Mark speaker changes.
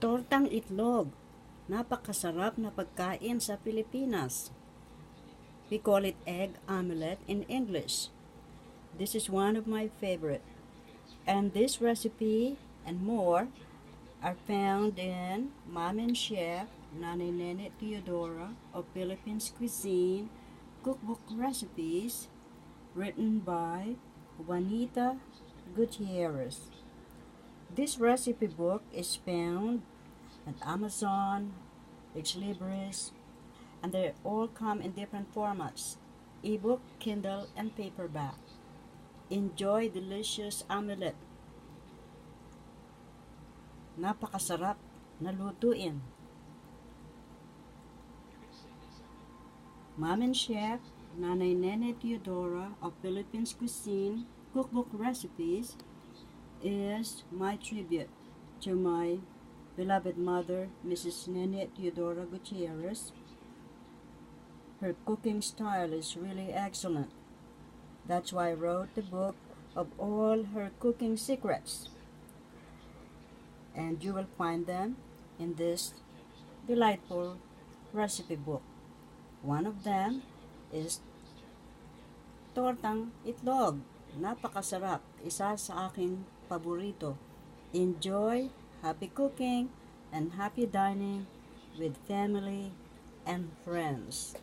Speaker 1: Tortang itlog. Napakasarap na pagkain sa Pilipinas. We call it egg omelette in English. This is one of my favorite. And this recipe and more are found in Mom and Chef Nanay Nene Teodora of Philippines Cuisine Cookbook Recipes written by Juanita Gutierrez. This recipe book is found at Amazon, Libris, and they all come in different formats: ebook, Kindle, and paperback. Enjoy delicious omelette. Napakasarap na lutuin. Mom and Chef Nanay Nene Teodora of Philippines Cuisine Cookbook Recipes is my tribute to my beloved mother, Mrs. Nene Teodora Gutierrez. Her cooking style is really excellent. That's why I wrote the book of all her cooking secrets. And you will find them in this delightful recipe book. One of them is Tortang Itlog. Napakasarap. Isa sa aking paborito. Enjoy, happy cooking, and happy dining with family and friends.